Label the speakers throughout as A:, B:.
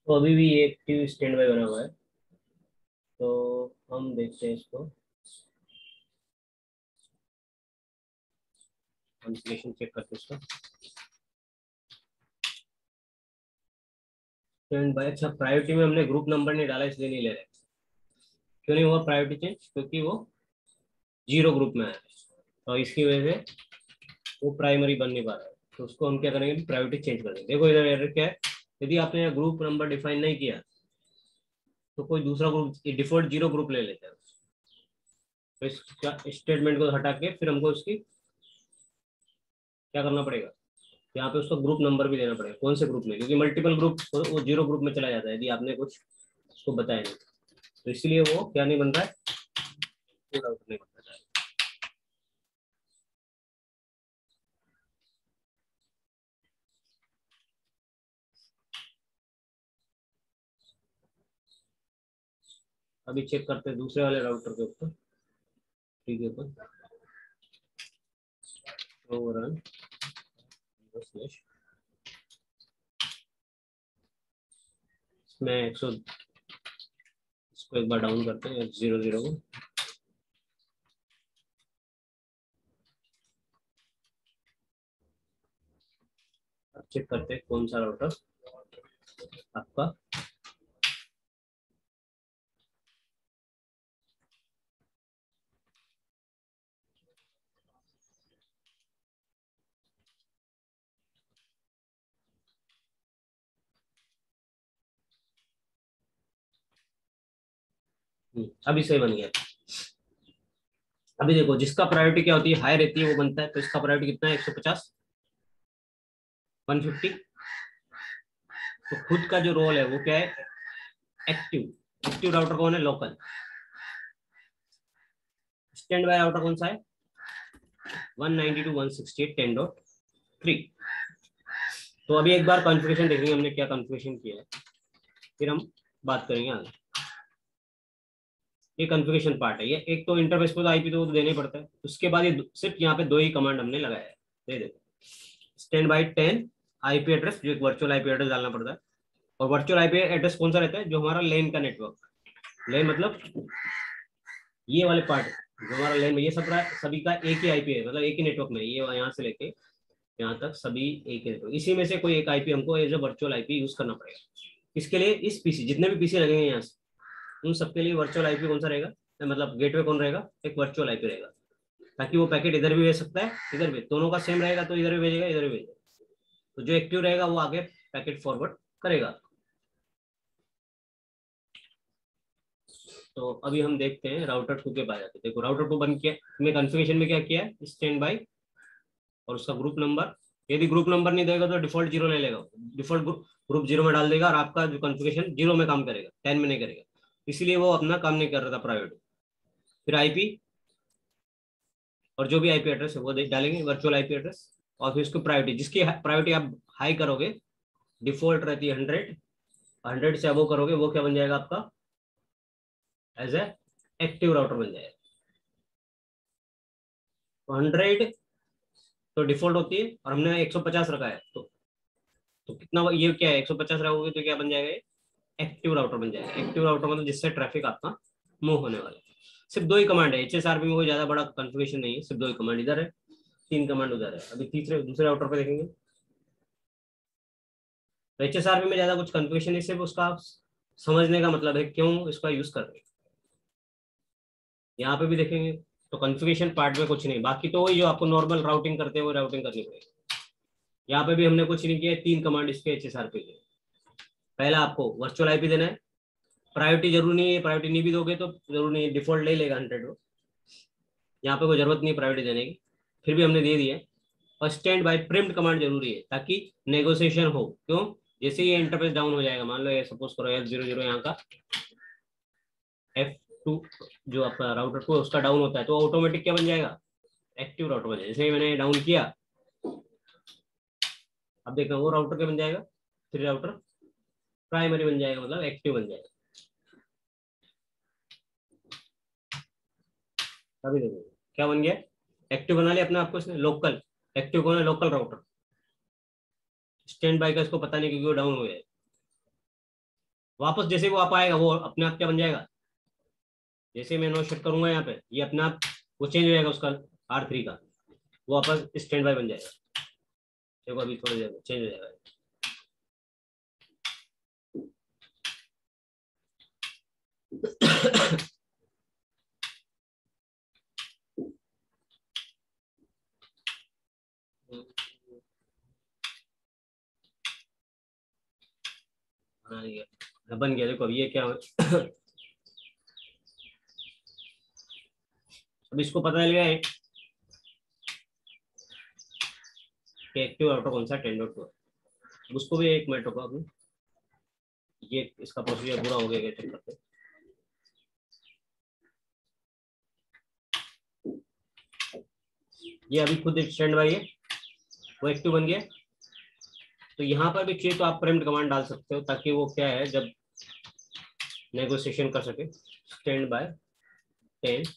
A: तो अभी भी ये एक्टिव स्टैंड बाय बना हुआ है। तो हम देखते हैं इसको, कॉन्फ़िगरेशन चेक करते हैं इसका। स्टैंड बाय, अच्छा प्रायोरिटी में हमने ग्रुप नंबर नहीं डाला इसलिए नहीं ले रहे। क्यों नहीं हुआ प्रायोरिटी चेंज? क्योंकि वो जीरो ग्रुप में आया है, तो इसकी वजह से वो प्राइमरी बन नहीं पा रहा है। तो उसको हम क्या करेंगे, प्रायोरिटी चेंज कर देंगे। देखो इधर एरर क्या है, यदि आपने ग्रुप नंबर डिफाइन नहीं किया तो कोई दूसरा ग्रुप डिफॉल्ट जीरो ग्रुप ले लेता है। तो इस स्टेटमेंट को हटा के फिर हमको उसकी क्या करना पड़ेगा, यहाँ पे उसको ग्रुप नंबर भी देना पड़ेगा, कौन से ग्रुप में, क्योंकि मल्टीपल ग्रुप वो जीरो ग्रुप में चला जाता है यदि आपने कुछ उसको बताया नहीं। तो इसलिए वो क्या नहीं बन रहा है, कोड आउट नहीं बन रहा है। अभी चेक करते हैं दूसरे वाले राउटर के ऊपर। ठीक है, तो रन स्लैश इसमें 100, इसको एक बार डाउन करते हैं 00 को। अब चेक करते हैं कौन सा राउटर आपका अभी सही बन गया। अभी देखो, जिसका प्रायोरिटी क्या होती है, हाई रहती है वो बनता है। तो इसका प्रायोरिटी कितना है, 150, 150। तो खुद का जो रोल है वो क्या है, एक्टिव। एक्टिव राउटर कौन है, लोकल। स्टैंड बाय राउटर कौन सा है, 192.168.10.3। तो अभी एक बार कॉन्फ़िगरेशन देखेंगे हमने क्या कॉन्फ़िगरेशन किया है, फिर हम बात करेंगे आगे। ये कॉन्फ़िगरेशन पार्ट है। ये एक तो इंटरफेस को तो आईपी तो देना ही पड़ता है, उसके बाद ये सिर्फ यहाँ पे दो ही कमांड हमने लगाया है। दे देखो, स्टैंड बाय 10 आईपी एड्रेस, जो एक वर्चुअल आईपी एड्रेस डालना पड़ता है। और वर्चुअल आईपी एड्रेस कौन सा रहता है, जो हमारा लेन का नेटवर्क, लेन मतलब ये वाले पार्ट, जो हमारा लेन में ये सब सभी का एक ही आईपी है, मतलब एक ही नेटवर्क में, ये यहाँ से लेके यहाँ तक सभी एक ही नेटवर्क। इसी में से कोई एक आईपी हमको as a virtual IP use करना पड़ेगा। इसके लिए इस पीसी, जितने भी पीसी लगेंगे यहाँ से, उन सबके लिए वर्चुअल आईपी कौन सा रहेगा, मतलब गेटवे कौन रहेगा, एक वर्चुअल आईपी रहेगा। ताकि वो पैकेट इधर भी भेज सकता है, इधर भी, दोनों का सेम रहेगा तो इधर भी भेजेगा इधर भी भेजेगा। तो जो एक्टिव रहेगा वो आगे पैकेट फॉरवर्ड करेगा। तो अभी हम देखते हैं राउटर 2 के पास जाते हैं। देखो राउटर 2 बन किया, हमने कॉन्फ़िगरेशन में क्या किया है, स्टैंड बाय और उसका ग्रुप नंबर। यदि ग्रुप नंबर नहीं देगा तो डिफॉल्ट जीरो ले लेगा, डिफॉल्ट ग्रुप जीरो में डाल देगा और आपका जो कॉन्फ़िगरेशन जीरो में काम करेगा, 10 में नहीं करेगा। इसीलिए वो अपना काम नहीं कर रहा था प्राइवेट। फिर आईपी और जो भी आईपी एड्रेस है वो डालेंगे, वर्चुअल आईपी एड्रेस। और फिर उसको प्रायोरिटी, जिसकी प्रायोरिटी आप हाई करोगे, डिफॉल्ट रहती है 100, 100 से अबो करोगे वो क्या बन जाएगा आपका, एज ए एक्टिव राउटर बन जाएगा। 100 तो डिफॉल्ट होती है और हमने 150 रखा है, तो कितना ये क्या है, 150 रखोगे तो क्या बन जाएगा, एक्टिव राउटर बन जाएगा। एक्टिव राउटर मतलब जिससे ट्रैफिक आपका मूव होने वाला है। सिर्फ दो ही कमांड है, एचएसआरपी में कोई ज्यादा बड़ा कॉन्फ़िगरेशन नहीं है, सिर्फ दो ही कमांड इधर है, 3 कमांड उधर है। अभी तीसरे दूसरे राउटर पे देखेंगे, तो एचएसआरपी में ज्यादा कुछ कॉन्फ़िगरेशन नहीं, सिर्फ उसका समझने का मतलब है क्यों इसका यूज कर रहे हैं। यहाँ पे भी देखेंगे तो कॉन्फ़िगरेशन पार्ट में कुछ नहीं, बाकी तो वही जो आपको नॉर्मल राउटिंग करते हैं वो राउटिंग करनी पड़ेगी। यहाँ पे भी हमने कुछ नहीं किया, 3 कमांड इसके एचएसआरपी के। पहला आपको वर्चुअल आईपी देना है, प्रायोरिटी जरूरी नहीं है, प्रायोरिटी नहीं भी दोगे तो जरूरी नहीं है, डिफॉल्ट ले लेगा 100 को, यहाँ पे कोई जरूरत नहीं प्रायोरिटी देने की, फिर भी हमने दे दिया है। और स्टैंड बाय प्रिम्प्ट कमांड जरूरी है ताकि नेगोशिएशन हो। क्यों, जैसे ये इंटरफेस डाउन हो जाएगा, मान लो ये सपोज करो F00 यहाँ का, F2 जो आपका राउटर 2 उसका डाउन होता है तो ऑटोमेटिक क्या बन जाएगा, एक्टिव राउटर बन जाएगा। जैसे ही मैंने डाउन किया, अब देखना वो राउटर क्या बन जाएगा, फिर राउटर प्राइमरी बन जाएगा, मतलब एक्टिव बन जाएगा। अभी देखो क्या बन गया, एक्टिव बना लिया अपने आपको इसने, लोकल। एक्टिव कौन है, लोकल राउटर। स्टैंड बाय का इसको पता नहीं क्योंकि वो डाउन हो गया है। वापस जैसे वो आप आएगा वो अपने आप क्या बन जाएगा, जैसे मैं नो शट करूंगा यहाँ पे ये अपने आप वो चेंज हो जाएगा उसका R3 का, वो वापस स्टैंड बाय बन जाएगा। देखो अभी थोड़ी देर में चेंज हो जाएगा। हाँ ये बन गया। देखो अब ये क्या हो अब इसको पता चल गया है कि एक्टिव आउटर कौन सा 10.2। उसको भी एक मिनट होगा अभी, ये इसका प्रोसीजर पूरा हो गया चेक करते। ये अभी खुद स्टैंड बाई है, वो एक्टिव बन गया। तो यहाँ पर भी चाहिए तो आप प्रिम्प्ट कमांड डाल सकते हो ताकि वो क्या है जब नेगोशिएशन कर सके। स्टैंड बाय 10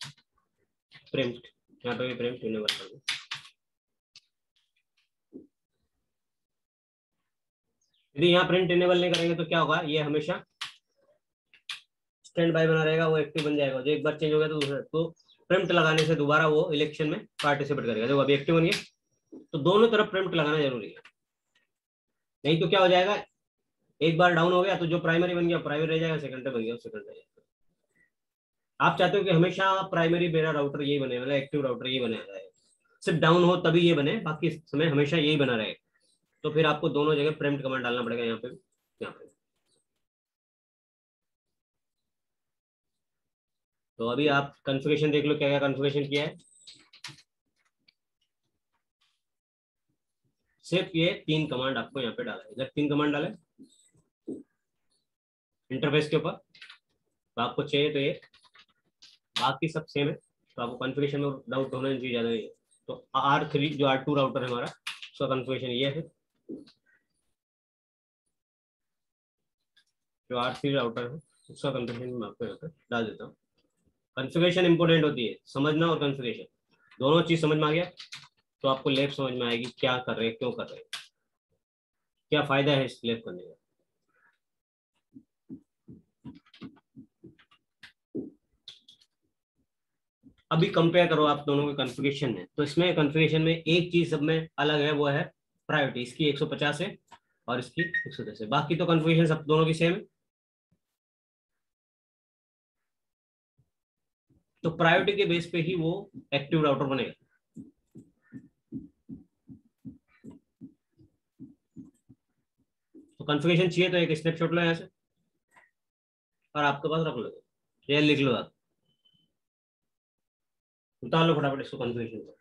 A: प्रिम्प्ट, यहाँ पे भी प्रिम्प्ट इनेबल कर दो। यदि यहाँ प्रिंट इनेबल नहीं करेंगे तो क्या होगा, ये हमेशा स्टैंड बाय बना रहेगा, वो एक्टिव बन जाएगा। जो एक बार चेंज हो गया तो दूसरा तो प्रिम्प्ट लगाने से दोबारा वो इलेक्शन में पार्टिसिपेट करेगा। देखो अभी एक्टिव बन गया, तो दोनों तरफ प्रिम्प्ट लगाना जरूरी है, नहीं तो क्या हो जाएगा, एक बार डाउन हो गया तो जो प्राइमरी बन गया प्राइमरी रह जाएगा, सेकेंडरी बन गया सेकेंडरी रह जाएगा। आप चाहते हो कि हमेशा प्राइमरी मेरा राउटर यही बने, मतलब एक्टिव राउटर यही बने रहे, सिर्फ डाउन हो तभी ये बने, बाकी समय हमेशा यही बना रहे। तो फिर आपको दोनों जगह प्रिम्प्ट कमांड डालना पड़ेगा, यहाँ पे यहाँ पे। तो अभी आप कॉन्फ़िगरेशन देख लो क्या क्या कॉन्फ़िगरेशन किया है। सिर्फ ये 3 कमांड आपको यहाँ पे डाला है, जब 3 कमांड डाले इंटरफेस के ऊपर, तो आपको चाहिए तो ये, बाकी सब सेम है। तो आपको कॉन्फ़िगरेशन में डाउट होने की ज़्यादा नहीं है। तो R3 जो R2 राउटर है हमारा, उसका कॉन्फ़िगरेशन ये है। जो R3 राउटर है उसका कॉन्फ़िगरेशन मैं आपको यहाँ पे डाल देता हूँ। कॉन्फ़िगरेशन इंपॉर्टेंट होती है, समझना और कॉन्फ़िगरेशन दोनों चीज समझ में आ गया तो आपको लैब समझ में आएगी, क्या कर रहे हैं, क्यों कर रहे हैं, क्या फायदा है इस लैब करने का। अभी कंपेयर करो आप दोनों के कॉन्फ़िगरेशन में, तो इसमें कॉन्फ़िगरेशन में एक चीज सब में अलग है, वो है प्रायोरिटी। इसकी 150 है और इसकी 110 है, बाकी तो कॉन्फ़िगरेशन सब दोनों की सेम है। तो प्रायोरिटी के बेस पे ही वो एक्टिव राउटर बनेगा। तो कॉन्फ़िगरेशन चाहिए तो एक स्नैपशॉट लो यहाँ से और आपके पास रख लो, ये लिख लो, आप उतार लो फटाफट इसको कॉन्फ़िगरेशन को।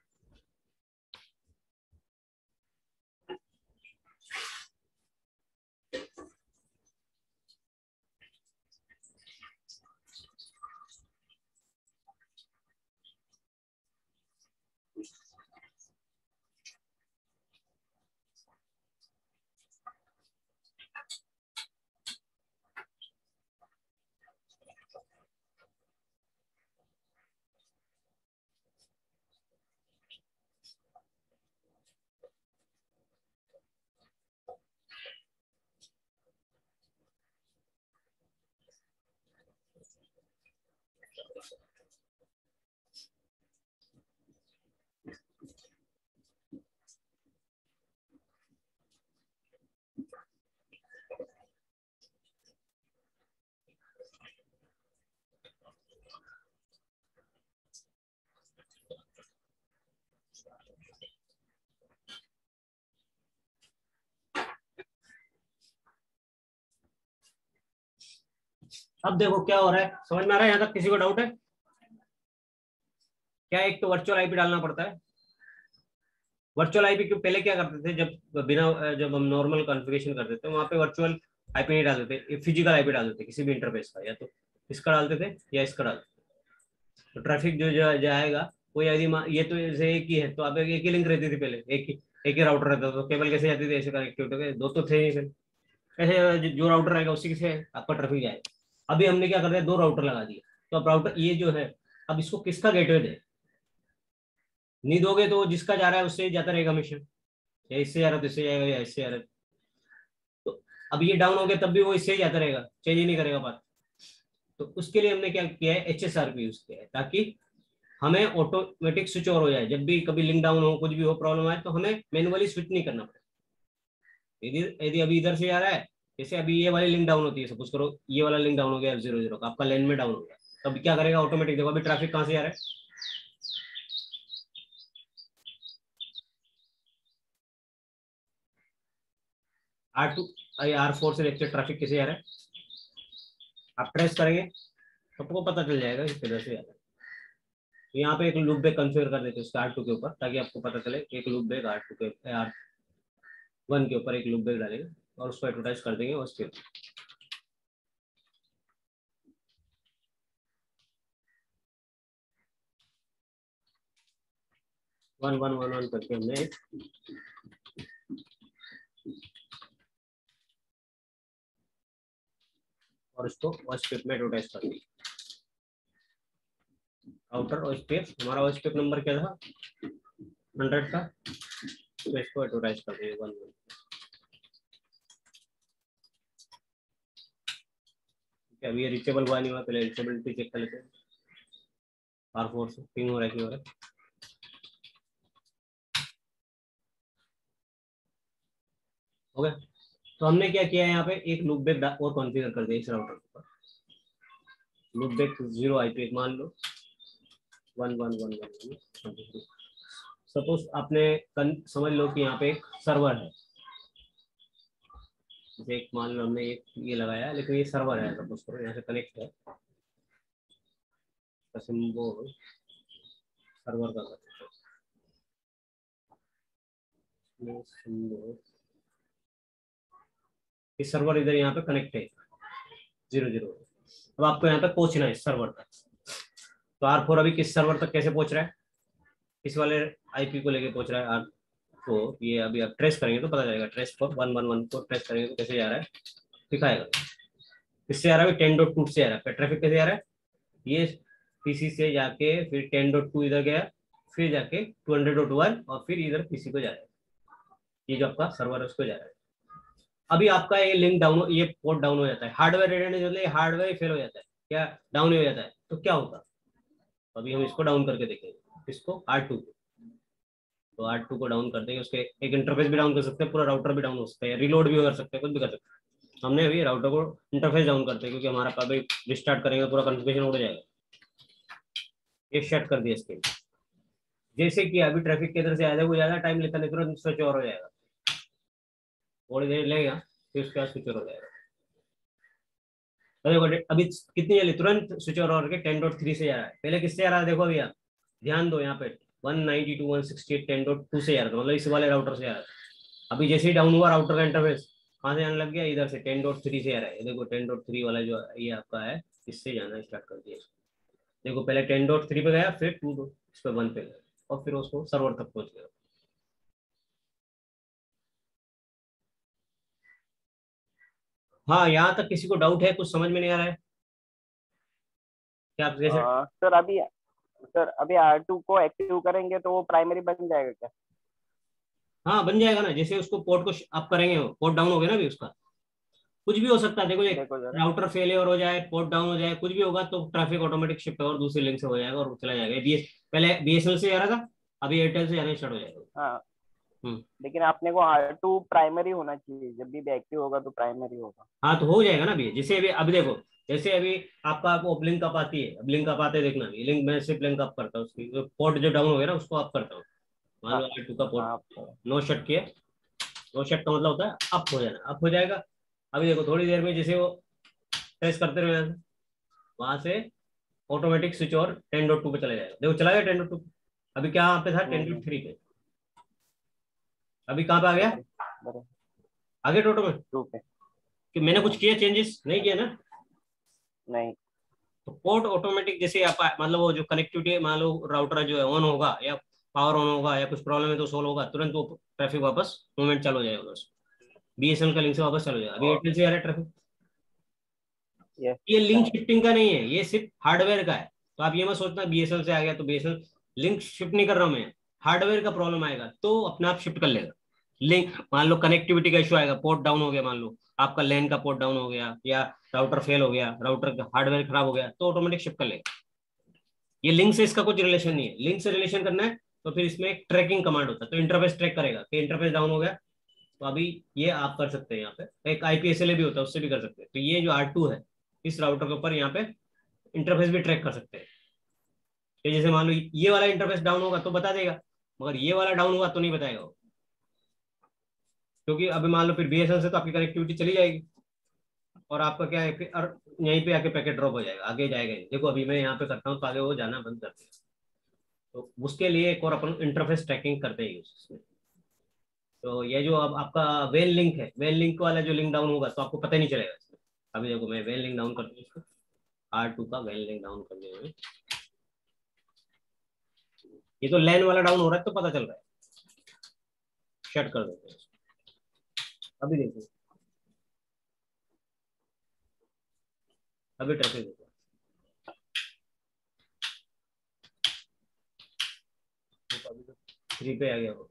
A: अब देखो क्या हो रहा है, समझ में आ रहा है यहाँ तक, किसी को डाउट है क्या? एक तो वर्चुअल आईपी डालना पड़ता है। वर्चुअल आईपी क्यों, पहले क्या करते थे, जब बिना जब हम नॉर्मल कॉन्फ़िगरेशन करते थे वहां पे वर्चुअल आईपी नहीं डालते थे, फिजिकल आईपी डालते थे किसी भी इंटरफेस का, या तो इसका डालते थे या इसका डालते थे। तो ट्रैफिक जो जाएगा वो, यदि ये तो जैसे एक ही है तो आप एक ही लिंक रहती थी पहले, एक ही राउटर रहता था, तो केबल कैसे जाती थी, ऐसे कनेक्टिविटी के दो तो थे ही फिर। ऐसे जो राउटर रहेगा उसी से आपका ट्रैफिक जाएगा। अभी हमने क्या कर दिया, 2 राउटर लगा दिए। तो अब राउटर ये जो है, अब इसको किसका गेटवे दे, नहीं दोगे तो जिसका जा रहा है उससे जाता रहेगा हमेशा, या इससे जा रहा है तो इससे जाएगा, या इससे जा रहा है। तो अब ये डाउन हो गया तब भी वो इससे ही जाता रहेगा, चेंज ही नहीं करेगा बात। तो उसके लिए हमने क्या किया है, HSRP यूज किया है, ताकि हमें ऑटोमेटिक स्विच ओवर हो जाए। जब भी कभी लिंक डाउन हो, कुछ भी हो, प्रॉब्लम आए, तो हमें मैनुअली स्विच नहीं करना पड़े। यदि यदि अभी इधर से आ रहा है, जैसे अभी ये वाली लिंक डाउन होती है, सपोज करो ये वाला लिंक डाउन हो गया F00 का, आपका लेन में डाउन हो गया, तब क्या करेगा ऑटोमेटिक, देखो अभी ट्रैफिक कहाँ से आ रहा है, R2 R4 से देखते ट्रैफिक कैसे आ रहा है, आप ट्रेस करेंगे सबको पता चल जाएगा कि किधर से आ रहा है। तो यहाँ पे एक लूप बैक कॉन्फ़िगर कर देते हैं उसका R2 के ऊपर, ताकि आपको पता चले एक लूप बैक R2 के R1 के ऊपर एक लूप बैक डालेंगे और उसको एडवर्टाइज कर देंगे उसके ऊपर। वन वन वन वन करके हमने और इसको OSPF में एडवर्टाइज कर दी। आउटर OSPF, हमारा OSPF नंबर क्या था 100 का, तो इसको एडवर्टाइज कर देंगे 1 1। अभी ये रीचेबल हुआ नहीं हुआ, पहले रीचेबिलिटी चेक कर लेते हैं। R4 से पिंग हो रहा है कि हो रहा है, हो गया। तो हमने क्या किया है, यहाँ पे एक लूप बैक और कॉन्फ़िगर कर दिया इस राउटर पर। लूप बैक 0 IP मान लो 1 1 1 1 1। सपोज आपने समझ लो कि यहाँ पे एक सर्वर है, जैसे एक मान लो हमने एक ये लगाया, लेकिन ये सर्वर है, सपोज करो यहाँ से कनेक्ट है, सिंबल सर्वर का इस सर्वर इधर यहाँ पे कनेक्ट है 0 0। अब आपको यहाँ पे पहुंचना है इस सर्वर तक, तो R4 अभी किस सर्वर तक कैसे पहुंच रहा है, इस वाले IP को लेके पहुंच रहा है R, तो ये अभी आप ट्रेस करेंगे तो पता चलेगा, ट्रेस पर 111 को ट्रेस करेंगे तो कैसे जा रहा है दिखाएगा। किससे आ रहा है, 10.2 से आ रहा है, ट्रैफिक कैसे आ रहा है, ये PC से जाके फिर 10.2 इधर गया, फिर जाके 200.1 और फिर इधर PC को जा रहा है, ये जो आपका सर्वर है उसको जा रहा है। अभी आपका ये लिंक डाउन, ये पोर्ट डाउन हो जाता है, हार्डवेयर रेडियंट हार्डवेयर फेल हो जाता है, क्या डाउन हो जाता है, तो क्या होगा, अभी हम इसको डाउन करके देखेंगे, इसको R2 को, तो R2 को डाउन कर देंगे, उसके एक इंटरफेस भी डाउन कर सकते हैं, पूरा राउटर भी डाउन हो सकता है, रिलोड भी कर सकते हैं, कुछ भी कर सकते हैं। हमने अभी राउटर को इंटरफेस डाउन करते हैं, क्योंकि हमारा कभी रिस्टार्ट करेंगे पूरा कॉन्फ़िगरेशन उड़ जाएगा। ये सेट कर दिया इसके, जैसे कि अभी ट्रैफिक के इधर से आया, वो ज्यादा टाइम लेता नहीं, तुरंत स्विच ओवर हो जाएगा, थोड़ी देर लगेगा फिर उसके बाद स्विच ओवर हो जाएगा। तो देखो अभी कितनी जल्दी तुरंत स्विच ओवर होकर 10.3 से जा रहा है, पहले किससे आ रहा है देखो अभी आप ध्यान दो, यहाँ पे 192.168 10.2 से जा रहा था, मतलब इस वाले राउटर से आ रहा था। अभी जैसे ही डाउन हुआ राउटर का इंटरफेस कहाँ से जाने लग गया, इधर से 10.3 से आ रहा है, देखो 10.3 वाला जो ये आपका है इससे जाना स्टार्ट कर दिया। देखो पहले 10.3 पे गया, फिर 2 इस पे 1 पे गया, और फिर उसको सर्वर तक पहुंच गया। हाँ, यहाँ तक किसी को डाउट है, कुछ समझ में नहीं आ रहा है क्या आप जैसे।
B: सर अभी R2 को एक्टिव करेंगे तो वो प्राइमरी बन जाएगा क्या?
A: हाँ बन जाएगा ना, जैसे उसको पोर्ट को आप करेंगे, पोर्ट डाउन हो गया ना अभी उसका, कुछ भी हो सकता है, देखो एक
B: देखो जरा।
A: राउटर फेलियर हो जाए, पोर्ट डाउन हो जाए, कुछ भी होगा तो ट्रैफिक ऑटोमेटिक शिफ्ट और दूसरी लिंक से हो जाएगा और चला जाएगा। पहले BSNL से जा रहा था, अभी एयरटेल से जाना स्टार्ट हो जाएगा।
B: हाँ,
A: हम्म।
B: लेकिन आपने को R2 प्राइमरी होना चाहिए, जब भी एक्टिव होगा तो प्राइमरी होगा।
A: हाँ तो हो जाएगा ना अभी, जैसे अभी अभी देखो, जैसे अभी आपका वो लिंक अप आती है, अब लिंक अप आते हैं देखना, अभी लिंक मैं सिर्फ लिंक अप करता हूँ, उसकी पोर्ट जो डाउन हो गया ना उसको अप करता हूँ, मान
B: हाँ
A: लो R2 का पोर्ट
B: हाँ आपको।
A: नो शट किया, नो शट का मतलब होता है अप हो जाना, अप हो जाएगा। अभी देखो थोड़ी देर में जैसे वो प्रेस करते रहे वहां से ऑटोमेटिक स्विच और 10.2 पे चला जाएगा, देखो चला गया 10.2। अभी क्या यहाँ पे था 10.3 पे, अभी कहाँ पे आ गया,
B: ठीक है। बराबर।
A: आगे टोटो में,
B: 2 पे।
A: कि मैंने कुछ
B: हाँ।
A: किया चेंजेस नहीं किया ना।
B: नहीं।
A: तो पोर्ट ऑटोमेटिक जैसे आप मतलब वो जो कनेक्टिविटी मान लो राउटर जो है ऑन होगा या पावर ऑन होगा या कुछ प्रॉब्लम है तो सोल्व होगा, तुरंत वो ट्रैफिक वापस मूवमेंट चालू हो जाएगा उधर से, BSNL का लिंक से वापस चालू हो जाएगा। अभी
B: और
A: एयरटेल से आ रहा है ट्रैफिक,
B: ये
A: ये लिंक
B: है।
A: शिफ्टिंग का नहीं है, ये सिर्फ हार्डवेयर का है। तो आप ये मत सोचना BSNL से आ गया तो BSNL लिंक शिफ्ट नहीं कर रहा हूं मैं, हार्डवेयर का प्रॉब्लम आएगा तो अपने आप शिफ्ट कर लेगा लिंक। मान लो कनेक्टिविटी का इशू आएगा, पोर्ट डाउन हो गया मान लो, आपका लैन का पोर्ट डाउन हो गया या राउटर फेल हो गया, राउटर का हार्डवेयर खराब हो गया, तो ऑटोमेटिक शिप कर लेगा। ये लिंक से इसका कुछ रिलेशन नहीं है। लिंक से रिलेशन करना है तो फिर इसमें एक ट्रैकिंग कमांड होता है, तो इंटरफेस ट्रैक करेगा कि इंटरफेस डाउन हो गया। तो अभी ये आप कर सकते हैं, यहाँ पे एक IPSLA भी होता है, उससे भी कर सकते हैं। तो ये जो R2 है इस राउटर के ऊपर यहाँ पे इंटरफेस भी ट्रैक कर सकते हैं। तो जैसे मान लो ये वाला इंटरफेस डाउन होगा तो बता देगा, मगर ये वाला डाउन हुआ तो नहीं बताएगा वो। क्योंकि अभी मान लो फिर BSNL से तो आपकी कनेक्टिविटी चली जाएगी और आपका क्या है फिर, और यहीं पे आके पैकेट ड्रॉप हो जाएगा, आगे जाएगा नहीं। देखो अभी मैं यहाँ पे करता हूँ तो आगे वो जाना बंद कर देगा। तो उसके लिए एक और अपन इंटरफेस ट्रैकिंग करते हैं उसमें। तो ये जो अब आपका वेल लिंक है, वेल लिंक वाला जो लिंक डाउन होगा तो आपको पता ही नहीं चलेगा इसमें। अभी देखो मैं वेल लिंक डाउन करता हूँ इसको, R2 का वेल लिंक डाउन कर दिया मैंने। ये तो लैन वाला डाउन हो रहा है तो पता चल रहा है। शट कर देते हैं अभी देखो, अभी ट्रैफिक देखो 3 पे आ गया वो।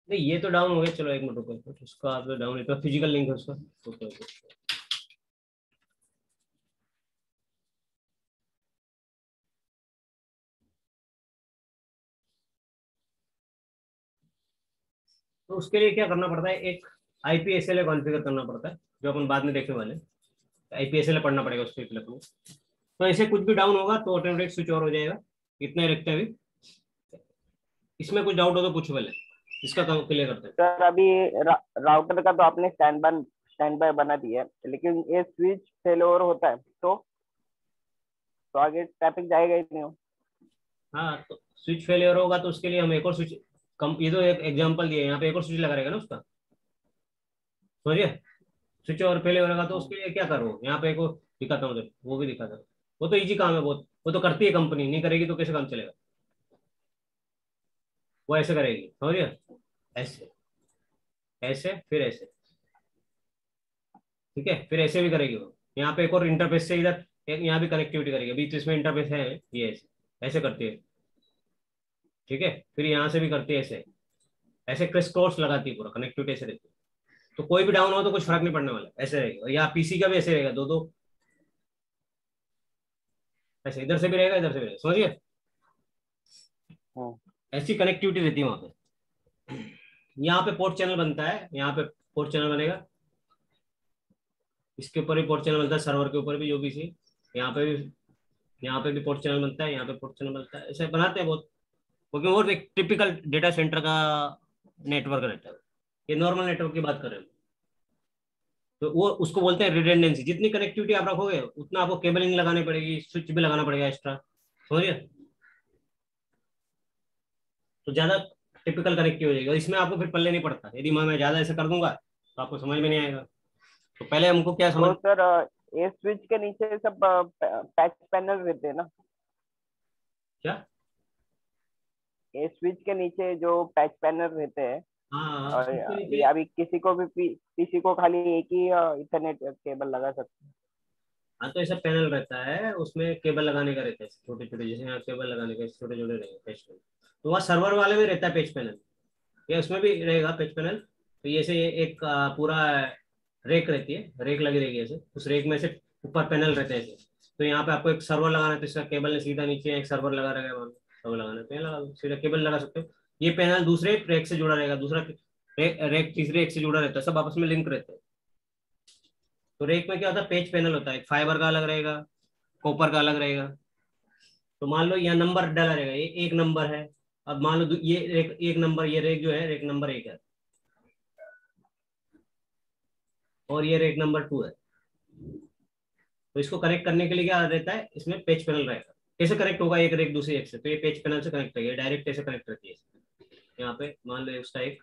A: नहीं ये तो डाउन हो गया, चलो एक मिनट रुको, उसका आप डाउन है तो फिजिकल लिंक है उसका। तो उसके लिए क्या करना पड़ता है, एक IPSLA कॉन्फ़िगर करना पड़ता है, जो अपन बाद में देखने वाले हैं। IPSLA पढ़ना पड़ेगा उसके लिए अपने। तो ऐसे कुछ भी डाउन होगा तो ऑटोमेटिक स्विच ऑन हो जाएगा। इतना ही रखते हैं अभी। इसमें कुछ डाउट हो तो पूछो पहले, इसका काम क्लियर करते हैं।
B: सर अभी राउटर का तो आपने स्टैंड बाय बना दिया है, लेकिन ये स्विच फेल ओवर होता है तो आगे ट्रैफिक जाएगा ही नहीं।
A: हाँ तो स्विच फेलियर होगा तो उसके लिए हम एक और स्विच, कम ये तो एक एग्जांपल दिया है, यहाँ पे एक और स्विच लगा रहेगा ना उसका, समझिए। स्विच और फेलियर होगा तो उसके लिए क्या करो, यहाँ पे एक और दिखाता हूँ, वो भी दिखाता हूँ। वो तो इजी काम है बहुत, वो तो करती है कंपनी, नहीं करेगी तो कैसे काम चलेगा। वो ऐसे करेगी, समझिए। ऐसे, ऐसे फिर ऐसे, ठीक है, फिर ऐसे भी करेगी वो। यहाँ पे एक और इंटरफेस से इधर यहाँ भी कनेक्टिविटी करेगी, अभी तो इसमें इंटरफेस है ये, ऐसे ऐसे करती है, ठीक है। फिर यहाँ से भी करती है ऐसे, ऐसे क्रिस क्रॉस लगाती है, पूरा कनेक्टिविटी ऐसे रहती है। तो कोई भी डाउन हो तो कुछ फर्क नहीं पड़ने वाला, ऐसे रहेगा। या PC का भी ऐसे रहेगा, दो दो ऐसे, इधर से भी रहेगा इधर से भी रहेगा, समझिए।
B: हम्म।
A: ऐसी कनेक्टिविटी रहती है वहां पे। यहाँ पे पोर्ट चैनल बनता है, यहाँ पे पोर्ट चैनल बनेगा, इसके ऊपर भी पोर्ट चैनल बनता है, सर्वर के ऊपर भी जो भी सी, यहाँ पे भी, यहाँ पे भी पोर्ट चैनल बनता है, यहाँ पे पोर्ट चैनल बनता है, ऐसे बनाते हैं बहुत। क्योंकि वो एक टिपिकल डेटा सेंटर का नेटवर्क रहता है। ये नॉर्मल नेटवर्क की बात कर रहे हैं। तो वो उसको बोलते हैं रिडंडेंसी। जितनी कनेक्टिविटी आप रखोगे उतना आपको केबलिंग लगानी पड़ेगी, स्विच भी लगाना पड़ेगा एक्स्ट्रा, समझिए। तो ज्यादा टिपिकल कनेक्टिविटी हो जाएगी, और इसमें आपको फिर पल्ले नहीं पड़ता। यदि मैं ज्यादा ऐसे कर दूंगा तो आपको समझ में नहीं आएगा। तो पहले हमको क्या समझ,
B: तो सर ये स्विच के नीचे सब पैच पैनल रहते हैं ना?
A: क्या?
B: ये स्विच के नीचे जो पैच पैनल रहते हैं,
A: हाँ
B: और
A: switch के
B: ये
A: नीचे।
B: अभी किसी को भी पीसी को खाली एक ही इथरनेट केबल लगा सकते हैं?
A: हाँ तो ऐसा पैनल रहता है, उसमें केबल लगाने का रहता है छोटे छोटे, जैसे यहाँ केबल लगाने का छोटे छोटे रहेंगे पेज पैनल। तो वहाँ सर्वर वाले में रहता है पेज पैनल, या उसमें भी रहेगा पेज पैनल। तो ये से एक पूरा रेक रहती है, रेक लगी रहेगी ऐसे, उस रेक में से ऊपर पैनल रहते हैं ऐसे। तो यहाँ पे आपको एक सर्वर लगाना है तो इसका केबल ने सीधा नीचे एक सर्वर लगा रहेगा, वहाँ सर्वर लगाना है तो यहाँ लगा दो, सीधा केबल लगा सकते हो। ये पैनल दूसरे रेक से जुड़ा रहेगा, दूसरा रेक तीसरे रेक से जुड़ा रहता है, सब आपस में लिंक रहते हैं। तो रेक में क्या होता है, पेज पैनल होता है, एक फाइबर का अलग रहेगा, कॉपर का अलग रहेगा। तो मान लो यहाँ नंबर डाला रहेगा, ये एक नंबर है। अब मान लो ये एक नंबर, ये रेक जो है रेक नंबर 1 है, और ये रेक नंबर 2 है। तो इसको कनेक्ट करने के लिए क्या रहता है, इसमें पेज पैनल रहेगा। कैसे कनेक्ट होगा एक रेक दूसरी एक से, तो ये पेज पैनल से कनेक्ट रहेगा, डायरेक्ट ऐसे कनेक्ट रहती है। यहाँ पे मान लो उसका एक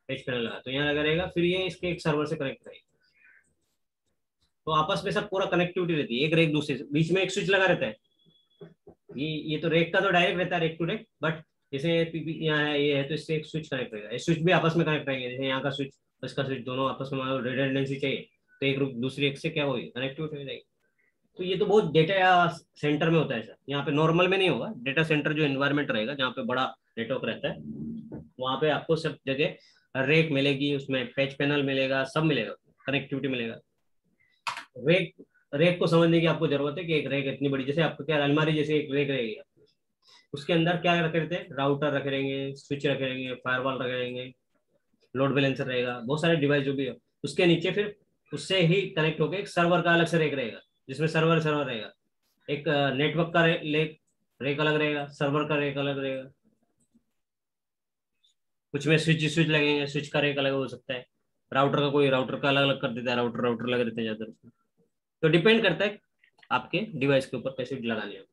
A: पेज पैनल लगा, तो यहाँ लगा रहेगा, फिर ये इसके एक सर्वर से कनेक्ट रहेगा। तो आपस में सब पूरा कनेक्टिविटी रहती है, एक रेक दूसरे से, बीच में एक स्विच लगा रहता है। ये तो रेक का तो डायरेक्ट रहता है, रेक टू रेक, बट जैसे यहाँ है ये है तो इससे एक स्विच कनेक्ट रहेगा, ये स्विच भी आपस में कनेक्ट रहेंगे, जैसे यहाँ का स्विच इसका स्विच दोनों आपस में रिडंडेंसी चाहिए, तो एक दूसरी एक से क्या होगी, कनेक्टिविटी हो जाएगी। तो ये तो बहुत डेटा सेंटर में होता है सर, यहाँ पे नॉर्मल में नहीं होगा। डेटा सेंटर जो एनवायरमेंट रहेगा जहाँ पे बड़ा नेटवर्क रहता है, वहां पे आपको सब जगह रेक मिलेगी, उसमें पैच पैनल मिलेगा, सब मिलेगा, कनेक्टिविटी मिलेगा। रेक रेक को समझने की आपको जरूरत है कि एक रेक इतनी बड़ी, जैसे आपको क्या अलमारी जैसे एक रेक रहेगी, उसके अंदर क्या रखे रहते हैं, राउटर रखे रहेंगे, स्विच रखे रहेंगे, फायरवॉल रखे रहेंगे, लोड बैलेंसर रहेगा, बहुत सारे डिवाइस जो भी है। उसके नीचे फिर उससे ही कनेक्ट होकर एक सर्वर का अलग से रेक रहेगा, जिसमें सर्वर सर्वर रहेगा। एक नेटवर्क का रेक अलग रहेगा, सर्वर का रेक अलग रहेगा। कुछ में स्विच स्विच लगेंगे, स्विच का रेक अलग हो सकता है। राउटर का कोई राउटर का अलग अलग कर देता है, राउटर राउटर लगे रहते हैं ज्यादातर उसमें। तो डिपेंड करता है आपके डिवाइस के ऊपर कैसे लगाने हैं।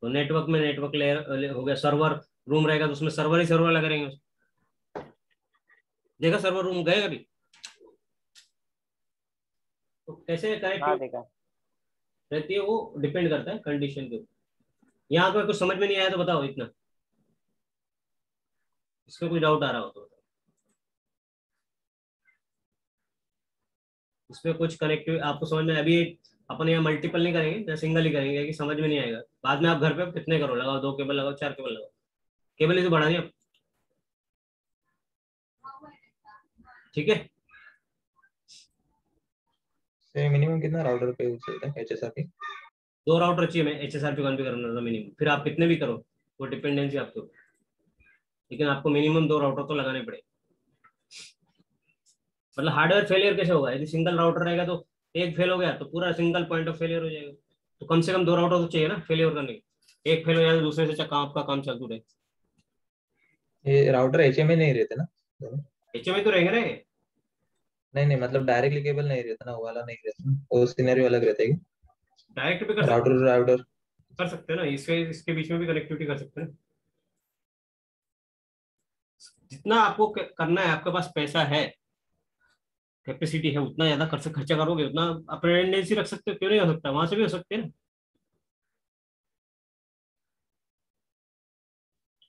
A: तो नेटवर्क में नेटवर्क लेयर हो गया, सर्वर रूम रहेगा तो उसमें सर्वर ही सर्वर लगे रहेंगे। देखा सर्वर रूम गए कभी? तो कैसे
B: हाँ
A: कनेक्टिविटी
B: देखा।
A: रहती है, वो डिपेंड करता है कंडीशन के ऊपर। यहाँ पे कुछ समझ में नहीं आया तो बताओ, इतना इसमें कोई डाउट आ रहा हो तो बताओ। इसमें कुछ कनेक्टिव आपको समझ में अभी अपन यहाँ मल्टीपल नहीं करेंगे या सिंगल ही करेंगे कि समझ में नहीं आएगा। बाद में आप घर पे कितने करो, लगाओ 2 केबल लगाओ, 4 केबल लगाओ, केबल इसे बढ़ानी आप। ठीक है।
C: से मिनिमम कितना राउटर पे यूज होता है HSRP?
A: 2 राउटर चाहिए, मैं HSRP कॉन्फ़िगर करना था मिनिमम, फिर आप कितने भी करो, वो डिपेंडेंसी आपके ऊपर, लेकिन आपको मिनिमम 2 राउटर तो लगाने पड़ेगा। मतलब हार्डवेयर फेलियर कैसे होगा, यदि सिंगल राउटर रहेगा तो एक फेल हो गया तो पूरा सिंगल पॉइंट ऑफ फेलियर हो जाएगा। तो कम से कम 2 राउटर तो चाहिए ना फेलियर करने के। एक फेल हो जाए तो दूसरे से काम आपका काम चलते रहे।
C: ये राउटर HMI नहीं रहते ना दोनों?
A: HMI तो रहेंगे रहेंगे।
C: नहीं नहीं, मतलब डायरेक्टली केबल नहीं रहता ना, वो वाला नहीं रहता ना? वो सिनेरियो अलग रहता है क्या?
A: डायरेक्ट भी कर सकते,
C: राउटर राउटर
A: कर सकते हैं ना, इसके इसके बीच में भी कनेक्टिविटी कर सकते हैं। जितना आपको करना है, आपके पास पैसा है, कैपेसिटी है, उतना ज्यादा खर्चा करोगे उतना आप रिडंडेंसी रख सकते हो, क्यों नहीं हो सकता, वहां से भी हो सकते हैं ना।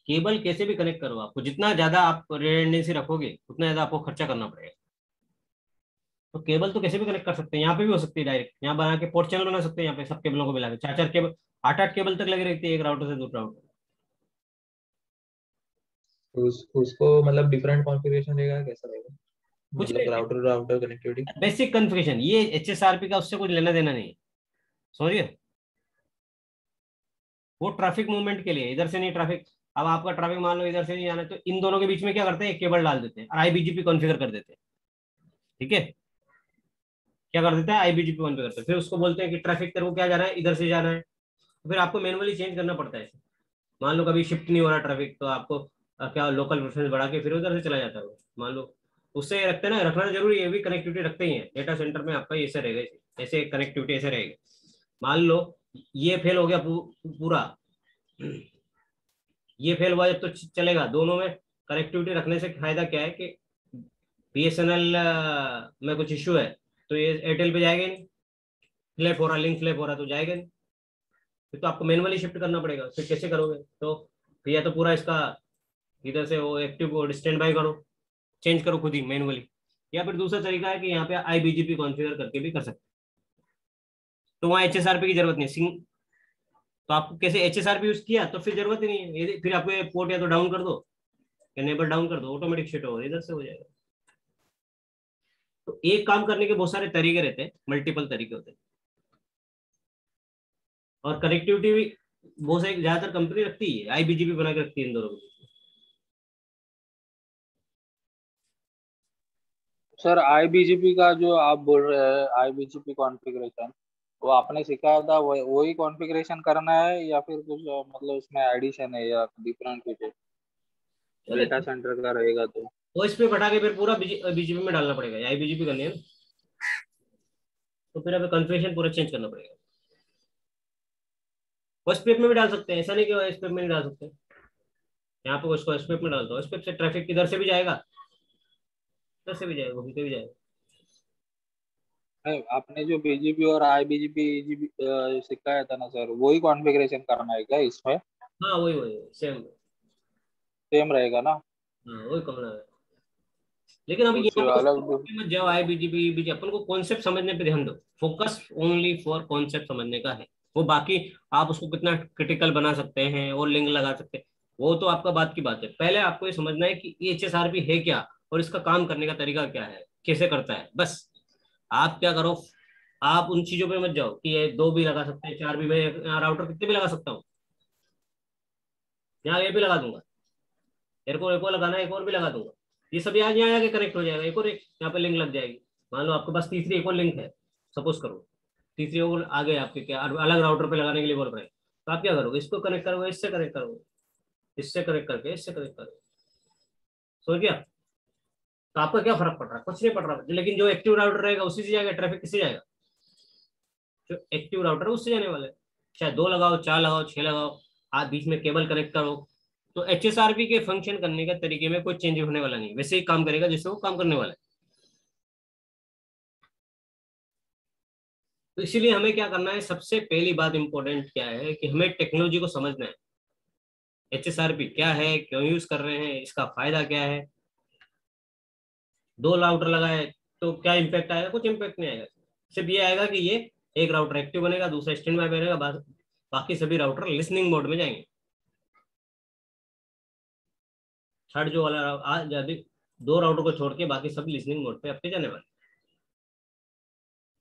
A: केबल कैसे भी कनेक्ट करो, आपको जितना ज्यादा आप रिडंडेंसी रखोगे उतना ज्यादा आपको खर्चा करना पड़ेगा। तो केबल तो कैसे भी कनेक्ट कर सकते हैं, यहाँ पे भी हो सकती है डायरेक्ट, यहाँ बना के पोर्ट चैनल बना सकते हैं, यहाँ पे सब केबलों को मिला के 4 4 केबल, 8 8 केबल तक लगे रहती है एक राउटर से दूसरा राउटर।
C: उसको मतलब डिफरेंट कॉन्फ़िगरेशन रहेगा, कैसा रहेगा?
A: कुछ
C: मतलब router router connectivity.
A: Basic configuration, ये HSRP का उससे कुछ लेना देना नहीं है, समझिए। वो ट्रैफिक मूवमेंट के लिए, इधर से नहीं ट्रैफिक, अब आपका ट्रैफिक मान लो इधर से नहीं जाना है, तो इन दोनों के बीच में क्या करते हैं, एक केबल डाल देते हैं और IBGP कॉन्फ़िगर कर देते हैं। ठीक है, क्या कर देते हैं, IBGP कॉन्फ़िगर करते हैं, फिर उसको बोलते हैं कि ट्रैफिक तेरे को क्या जाना है, इधर से जाना है, तो फिर आपको मैनुअली चेंज करना पड़ता है। मान लो कभी शिफ्ट नहीं हो रहा ट्रैफिक, तो आपको क्या लोकल प्रेफरेंस बढ़ा के फिर उधर से चला जाता है वो। मान लो उससे रखते हैं ना, रखना जरूरी है, भी कनेक्टिविटी रखते ही है डेटा सेंटर में आपका, ऐसे रहेगा, ऐसे कनेक्टिविटी ऐसे रहेगी। मान लो ये फेल हो गया पूरा, ये फेल हुआ जब तो चलेगा, दोनों में कनेक्टिविटी रखने से फायदा क्या है कि BSNL में कुछ इश्यू है तो ये एयरटेल पे जाएगा नहीं, फ्लैप हो रहा, लिंक फ्लैप हो रहा तो जाएगा नहीं, फिर तो आपको मैनुअली शिफ्ट करना पड़ेगा। फिर कैसे करोगे, तो फिर या तो पूरा इसका इधर से वो एक्टिव और स्टैंड बाय करो, चेंज करो खुद ही मैनुअली, या फिर दूसरा तरीका है कि यहाँ पे IBGP कॉन्फ़िगर करके भी कर सकते, तो वहाँ HSRP की जरूरत नहीं सिंग। तो आपको कैसे HSRP यूज किया तो फिर जरूरत ही नहीं है, फिर आपको ये पोर्ट या तो डाउन कर दो, इनेबल डाउन कर दो, ऑटोमेटिक शिफ्ट होगा, इधर से हो जाएगा। तो एक काम करने के बहुत सारे तरीके रहते हैं, मल्टीपल तरीके होते हैं। और कनेक्टिविटी भी बहुत सारी ज्यादातर कंपनी रखती है, IBGP बना के रखती है इन दोनों को।
D: सर IBGP का जो आप बोल रहे हैं, IBGP कॉन्फ़िगरेशन, वो आपने सिखाया था, वही कॉन्फ़िगरेशन करना है या फिर कुछ मतलब उसमें एडिशन है या डिफरेंट कुछ है? डेटा सेंटर का रहेगा तो
A: इस पे बढ़ा के फिर पूरा BGP में डालना पड़ेगा, IBGP करनी है ना, तो फिर हमें कॉन्फ़िगरेशन पूरा चेंज करना पड़ेगा। होस्टपेप में भी डाल सकते हैं, ऐसा नहीं कि होस्टपेप में नहीं डाल सकते, यहाँ पे उसको होस्टपेप में डाल दो, होस्टपेप से ट्रैफिक किधर से भी जाएगा, इधर से भी जाएगा, घूम के भी जाएगा।
D: आपने जो BGP और IBGP सिखाया था ना सर, वही कॉन्फ़िगरेशन करना है क्या इसमें?
A: हाँ वही वही सेम,
D: सेम रहेगा ना?
A: हाँ वही करना है। लेकिन अब
D: कुछ
A: यहाँ
D: अलग
A: पे जब IBGP अपन को कॉन्सेप्ट समझने पे ध्यान दो, फोकस ओनली फॉर कॉन्सेप्ट समझने का है। वो बाकी आप उसको कितना क्रिटिकल बना सकते हैं और लिंक लगा सकते हैं, वो तो आपका बात की बात है, पहले आपको ये समझना है कि HSRP है क्या और इसका काम करने का तरीका क्या है, कैसे करता है। बस आप क्या करो, आप उन चीजों पे मत जाओ कि ये 2 भी लगा सकते हैं, 4 भी, मैं यहाँ राउटर कितने भी लगा सकता हूँ, यहाँ ये भी लगा दूंगा, मेरे को एक और लगाना है, एक और भी लगा दूंगा, ये सब यहाँ आके कनेक्ट हो जाएगा, एक और यहाँ पे लिंक लग जाएगी। मान लो आपके पास तीसरी एक और लिंक है, सपोज करो तीसरी और आ गए आपके, क्या अलग राउटर पे लगाने के लिए बोल रहे हैं, तो आप क्या करोगे, इसको कनेक्ट करोगे, इससे कनेक्ट करोगे, इससे कनेक्ट करके इससे कनेक्ट करोगे, समझ गया। तो आपका क्या फर्क पड़ रहा है, कुछ नहीं पड़ रहा, लेकिन जो एक्टिव राउटर रहेगा उसी से जाएगा ट्रैफिक, किससे जाएगा, जो एक्टिव राउटर है उससे जाने वाला है। चाहे 2 लगाओ, 4 लगाओ, 6 लगाओ, आप बीच में केबल कनेक्ट करो, तो HSRP के फंक्शन करने के तरीके में कोई चेंज होने वाला नहीं, वैसे ही काम करेगा जैसे वो काम करने वाला है। तो इसीलिए हमें क्या करना है, सबसे पहली बात इंपॉर्टेंट क्या है कि हमें टेक्नोलॉजी को समझना है, HSRP क्या है, क्यों यूज कर रहे हैं, इसका फायदा क्या है। 2 राउटर लगाए तो क्या इम्पैक्ट आएगा, कुछ इम्पैक्ट नहीं आएगा, सिर्फ ये आएगा कि ये एक राउटर एक्टिव बनेगा, दूसरा स्टैंड बाय बनेगा, बाकी सभी राउटर लिसनिंग मोड में जाएंगे। थर्ड जो वाला आज 2 राउटर को छोड़ के बाकी सब लिसनिंग मोड पे आपके जाने वाले।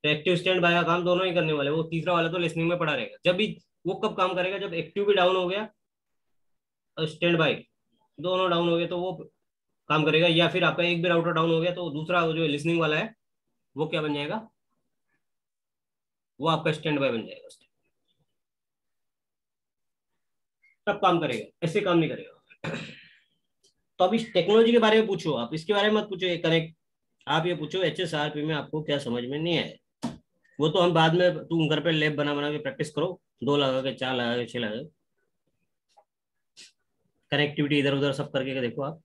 A: तो एक्टिव स्टैंड बाय का काम दोनों ही करने वाले, वो तीसरा वाला तो लिसनिंग में पड़ा रहेगा। जब भी वो कब काम करेगा, जब एक्टिव भी डाउन हो गया और स्टैंड बाय दोनों डाउन हो गए तो वो काम करेगा, या फिर आपका एक भी राउटर डाउन हो गया तो दूसरा जो लिसनिंग वाला है वो क्या बन जाएगा, वो आपका स्टैंड बाय बन जाएगा, तब काम करेगा, ऐसे काम नहीं करेगा। तो अब इस टेक्नोलॉजी के बारे में पूछो, आप इसके बारे में मत पूछो ये कनेक्ट, आप ये पूछो HSRP में आपको क्या समझ में नहीं आया, वो तो हम बाद में, तुम घर पे लैब बना बना के प्रैक्टिस करो, 2 लगा के, 4 लगा के, 6 लगा के, कनेक्टिविटी इधर उधर सब करके देखो आप।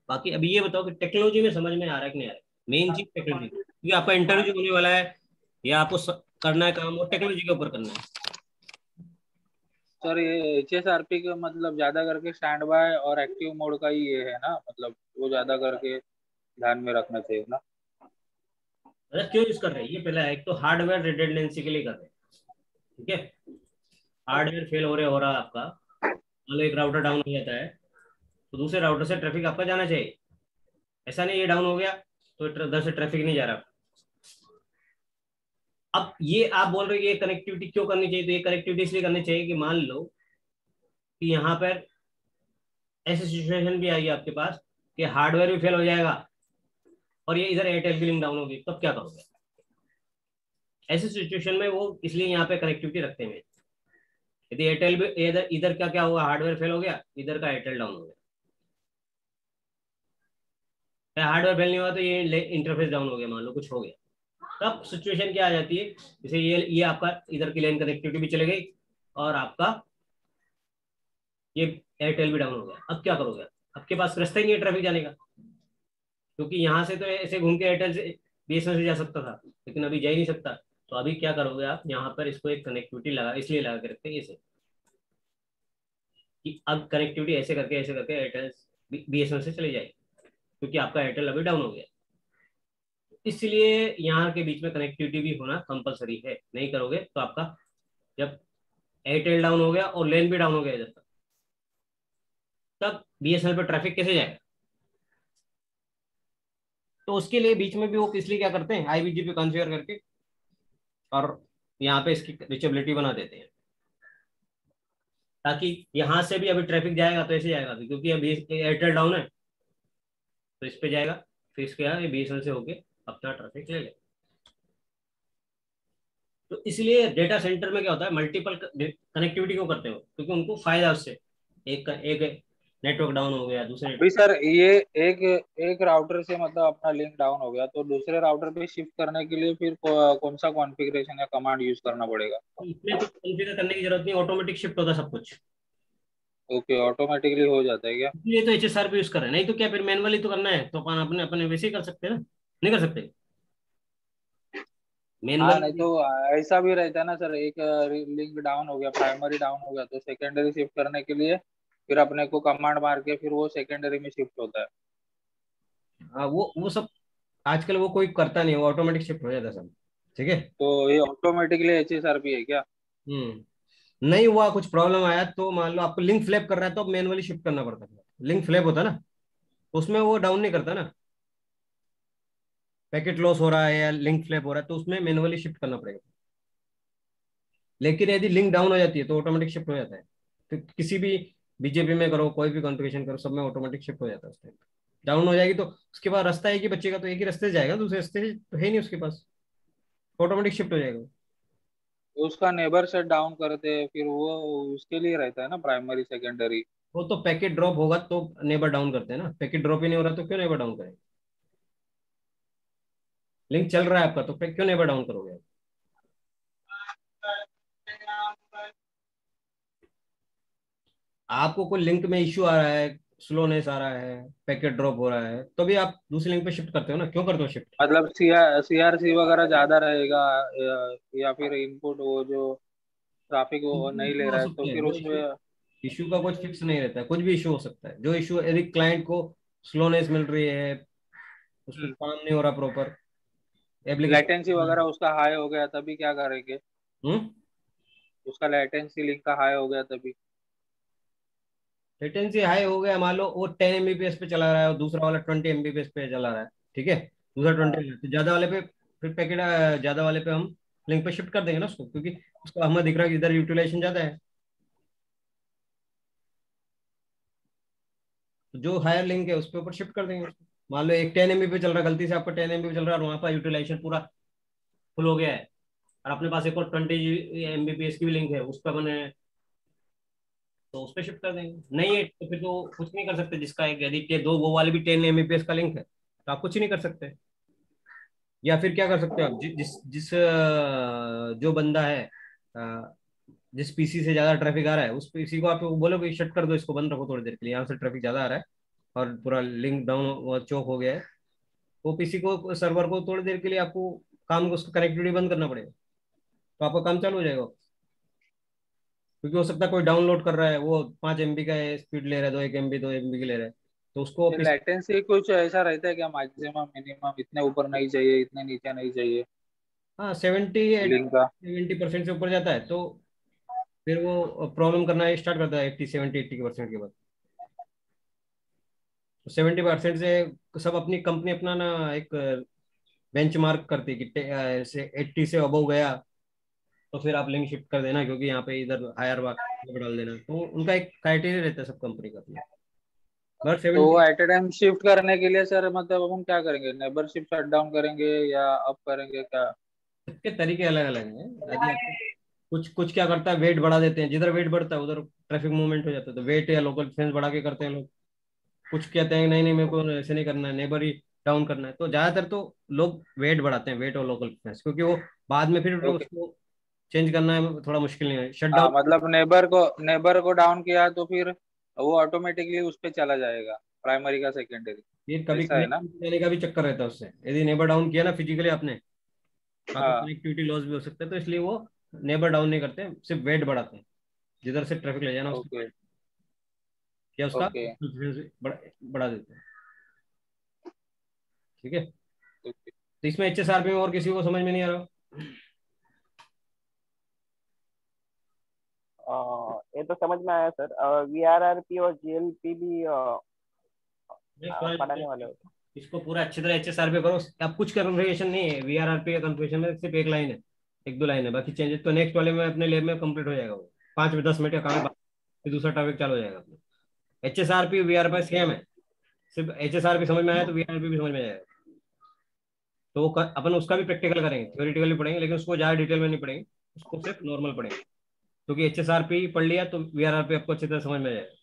A: बाकी अभी ये बताओ कि टेक्नोलॉजी में समझ में आ रहा है कि नहीं आ रहा है, मेन चीज टेक्नोलॉजी, क्योंकि आपका इंटरव्यू होने वाला है या आपको करना है काम, और टेक्नोलॉजी के ऊपर करना है।
D: सर ये HSRP का मतलब ज्यादा करके स्टैंड बाय और एक्टिव मोड का ही ये है ना, मतलब वो ज्यादा करके ध्यान में रखना चाहिए ना।
A: मतलब क्यों यूज कर रहे हैं, ये पहला है, एक तो हार्डवेयर रिडंडेंसी के लिए कर रहे हैं, ठीक है। हार्डवेयर फेल हो रहा है आपका, मान लो एक राउटर डाउन हो जाता है तो दूसरे राउटर से ट्रैफिक आपका जाना चाहिए, ऐसा नहीं ये डाउन हो गया तो इधर से ट्रैफिक नहीं जा रहा। अब ये आप बोल रहे हो कि ये कनेक्टिविटी क्यों करनी चाहिए, तो ये कनेक्टिविटी इसलिए करनी चाहिए कि मान लो कि यहाँ पर ऐसी सिचुएशन भी आएगी आपके पास कि हार्डवेयर भी फेल हो जाएगा और ये इधर एयरटेल की लिंक डाउन होगी, तब क्या करोगे। ऐसी सिचुएशन में वो इसलिए यहाँ पे कनेक्टिविटी रखते हैं, यदि एयरटेल भी इधर इधर का क्या हुआ, हार्डवेयर फेल हो गया, इधर का एयरटेल डाउन हो गया, हार्डवेयर फेल नहीं हुआ तो ये इंटरफेस डाउन हो गया, मान लो कुछ हो गया, तब सिचुएशन क्या आ जाती है, जैसे ये आपका इधर की लाइन कनेक्टिविटी भी चले गई और आपका ये एयरटेल भी डाउन हो गया, अब क्या करोगे, आपके पास रास्ता ही नहीं है ट्रैफिक जाने का, क्योंकि यहाँ से तो ऐसे घूम के एयरटेल से BSNL से जा सकता था, लेकिन अभी जा ही नहीं सकता। तो अभी क्या करोगे आप, यहाँ पर इसको एक कनेक्टिविटी लगा, इसलिए लगा के रखते हैं इसे कि अब कनेक्टिविटी ऐसे करके एयरटेल BSNL से चले जाएगी, क्योंकि आपका एयरटेल अभी डाउन हो गया, इसलिए यहाँ के बीच में कनेक्टिविटी भी होना कंपलसरी है, नहीं करोगे तो आपका जब एयरटेल डाउन हो गया और लेन भी डाउन हो गया इधर, तब BSNL पर ट्रैफिक कैसे जाएगा। तो उसके लिए बीच में भी वो इसलिए क्या करते हैं, IBGP कॉन्फ़िगर करके और यहाँ पे इसकी रिचेबिलिटी बना देते हैं, ताकि यहाँ से भी अभी ट्रैफिक जाएगा तो ऐसे जाएगा अभी, क्योंकि अभी एयरटेल डाउन है तो इस पे जाएगा, फिर इसके यहाँ BSNL से होके अपना ट्रैफिक ले जाएगा। तो इसलिए डेटा सेंटर में क्या होता है, मल्टीपल कनेक्टिविटी क्यों करते हो, क्योंकि उनको फायदा उससे, एक नेटवर्क डाउन हो गया, दूसरे
D: अभी सर ये एक एक राउटर से मतलब अपना लिंक डाउन हो गया तो दूसरे राउटर पे शिफ्ट करने के लिए फिर कौन सा कॉन्फ़िगरेशन या कमांड यूज करना पड़ेगा।
A: इसमें कुछ कॉन्फ़िगर करने की जरूरत नहीं, ऑटोमेटिक शिफ्ट होता है सब कुछ,
D: ओके ऑटोमेटिकली हो जाता है क्या।
A: इसलिए तो HSRP यूज कर रहे हैं, नहीं तो क्या फिर मैनुअली तो करना है, तो अपन अपने अपने वैसे ही कर सकते हैं ना, नहीं कर सकते
D: हाँ
A: मैनुअल।
D: नहीं तो ऐसा भी रहता है ना सर, एक लिंक डाउन हो गया, प्राइमरी डाउन हो गया तो सेकेंडरी शिफ्ट करने के लिए फिर अपने को कमांड मार के फिर वो सेकेंडरी में शिफ्ट होता है।
A: हाँ वो सब आजकल वो कोई करता नहीं, वो ऑटोमेटिक शिफ्ट हो जाता है सब, ठीक है।
D: तो ये ऑटोमेटिकली HSRP है क्या।
A: हम्म, नहीं हुआ, कुछ प्रॉब्लम आया, तो मान लो आपको लिंक फ्लैप कर रहा है तो मैनुअली शिफ्ट करना पड़ता है। लिंक फ्लैप होता है ना, उसमें वो डाउन नहीं करता ना, पैकेट लॉस हो रहा है या लिंक फ्लैप हो रहा है तो उसमें मैनुअली शिफ्ट करना पड़ेगा। लेकिन यदि लिंक डाउन हो जाती है तो ऑटोमेटिक शिफ्ट हो जाता है। तो किसी भी बीजेपी में करो, कोई भी कॉन्फ़िगरेशन करो, सब में ऑटोमेटिक शिफ्ट हो जाता है उस टाइम। डाउन हो जाएगी तो उसके बाद रास्ता एक ही बचेगा, तो एक ही रास्ते से जाएगा, दूसरे रास्ते से तो है ही नहीं उसके पास, ऑटोमेटिक शिफ्ट हो जाएगा।
D: उसका नेबर शट डाउन करते हैं फिर वो उसके लिए रहता है ना प्राइमरी सेकेंडरी।
A: वो तो पैकेट ड्रॉप होगा तो नेबर डाउन करते हैं ना, पैकेट ड्रॉप ही नहीं हो रहा तो क्यों नेबर डाउन करेंगे? लिंक चल रहा है आपका तो फिर क्यों नेबर डाउन करोगे आप? आपको कोई लिंक में इश्यू आ रहा है, स्लोनेस आ रहा है, पैकेट ड्रॉप हो रहा है, तो भी आप दूसरी लिंक पे शिफ्ट करते हो ना, क्यों करते हो शिफ्ट?
D: मतलब सीआरसी वगैरह ज्यादा रहेगा या फिर इनपुट वो जो ट्रैफिक वो
A: इशू
D: नहीं ले
A: इशू हो
D: रहा है तो
A: सकते हैं,
D: फिर
A: वो इशू,
D: उसमें।
A: इशू का कुछ फिक्स नहीं रहता है, कुछ भी इशू हो सकता है। जो इशू यदि क्लाइंट को स्लोनेस मिल रही है, उसको काम नहीं हो रहा प्रॉपर
D: लेटेंसी
A: एप्लीकेशन।
D: वगैरह उसका हाई हो गया तभी क्या करेंगे?
A: हम्म।
D: उसका लेटेंसी लिंक का हाई हो गया तभी।
A: लेटेंसी हाई हो गया, मान लो वो 10 Mbps पे चला रहा है और दूसरा वाला 20 Mbps पे चला रहा है, ठीक है, दूसरा
D: हाँ
A: 20, तो ज्यादा वाले पे फिर पैकेट, ज्यादा वाले पे हम लिंक पे शिफ्ट कर देंगे ना उसको, क्योंकि उसको हमें दिख रहा है कि इधर यूटिलाइजेशन ज्यादा है। तो जो हायर लिंक है उस पे ऊपर शिफ्ट कर देंगे उसको। मान लो एक 10 MB पे चल रहा है, गलती से आपका 10 MB पे चल रहा है और वहां पर यूटिलाइजेशन पूरा फुल हो गया है, और अपने पास एक और 20 Mbps की भी लिंक है उस पर मैंने, तो उस पर शिफ्ट कर देंगे। नहीं है तो फिर तो कुछ नहीं कर सकते, जिसका एक यदि के दो वो वाले भी 10 Mbps का लिंक है तो आप कुछ नहीं कर सकते। या फिर क्या कर सकते हो आप, जो बंदा है, जिस पीसी से ज्यादा ट्रैफिक आ रहा है उस पीसी को आप बोलो कि शट कर दो, इसको बंद रखो थोड़ी देर के लिए, यहाँ से ट्रैफिक ज्यादा आ रहा है और पूरा लिंक डाउन चौक हो गया है। वो पीसी को, सर्वर को थोड़ी देर के लिए आपको काम, उसको कनेक्टिविटी बंद करना पड़ेगा, तो आपका काम चालू हो जाएगा। क्योंकि हो सकता है कोई डाउनलोड कर रहा है, वो 5 MB का है, स्पीड ले रहा है, 2 1 MB 2 MB की ले रहा है, तो उसको
D: लेटेंसी कुछ ऐसा रहता है क्या मैक्सिमम मिनिमम इतने ऊपर नहीं चाहिए इतने नीचे नहीं चाहिए
A: हाँ 70
D: लिंक का?
A: 70% से ऊपर जाता है तो फिर वो प्रॉब्लम करना स्टार्ट करता है 80 70 80% के बाद। तो 70% से सब अपनी कंपनी अपना ना एक बेंच मार्क करती है कि से 80 से अबव गया तो फिर आप लिंक शिफ्ट कर देना, क्योंकि यहाँ पे इधर हायर वाक डाल देना, तो उनका एक क्राइटेरिया रहता है सब कंपनी का अपना। बट
D: तो वो
A: 70
D: एट ए टाइम शिफ्ट करने के लिए सर मतलब हम क्या करेंगे नेबरशिप शट डाउन करेंगे या अप करेंगे क्या?
A: के तरीके अलग अलग हैं। यदि आपको कुछ कुछ क्या करता है, वेट बढ़ा देते हैं, जिधर वेट बढ़ता है उधर ट्रैफिक मूवमेंट हो जाता है, तो वेट या लोकल डिफेंस बढ़ा के करते हैं लोग। कुछ कहते हैं नहीं नहीं मेरे को ऐसे नहीं करना है, नेबर ही डाउन करना है, तो ज्यादातर तो लोग वेट बढ़ाते हैं, वेट और लोकल डिफेंस, क्योंकि वो बाद में फिर
D: ओके।
A: उसको चेंज करना है थोड़ा मुश्किल नहीं है, शट
D: हाँ
A: डाउन।
D: मतलब नेबर को डाउन किया तो फिर वो ऑटोमेटिकली उस पे चला जाएगा प्राइमरी का सेकेंडरी।
A: ये कभी
D: ऐसा है ना?
A: कनेक्टिविटी देने का भी चक्कर रहता है उससे, यदि नेबर डाउन किया ना फिजिकली आपने, तो आपका
D: हाँ
A: कनेक्टिविटी लॉस भी हो सकता है, तो इसलिए वो नेबर डाउन नहीं करते, सिर्फ वेट बढ़ाते हैं, जिधर से ट्रैफिक ले जाना उसका
D: ओके
A: या उसका
D: ओके
A: बढ़ा देते हैं। ठीक है,
D: ओके।
A: तो इसमें HSRP में और किसी को समझ में नहीं आ रहा?
B: ये तो समझ में आया सर। VRRP और GLP भी
A: नेक्स्ट वाले
B: पढ़ाने वाले हो?
A: इसको पूरा अच्छी तरह HSRP करो। अब कुछ कन्फिग्रेशन नहीं है, VRRP का कन्फिग्रेशन में सिर्फ एक लाइन है, एक दो लाइन है, बाकी चेंजेस तो नेक्स्ट वाले में अपने लैब में कंप्लीट हो जाएगा वो, 5 10 मिनट का काम है, फिर दूसरा टॉपिक चालू हो जाएगा अपना। HSRP VRRP सेम है, सिर्फ HSRP समझ में आया तो VRRP भी समझ में आएगा। तो वो अपन उसका भी प्रैक्टिकल करेंगे, थ्योरेटिकली पढ़ेंगे, लेकिन उसको ज्यादा डिटेल में नहीं पढ़ेंगे, उसको सिर्फ नॉर्मल पढ़ेंगे, क्योंकि HSRP पढ़ लिया तो VRRP आपको अच्छी तरह समझ में आ जाएगा।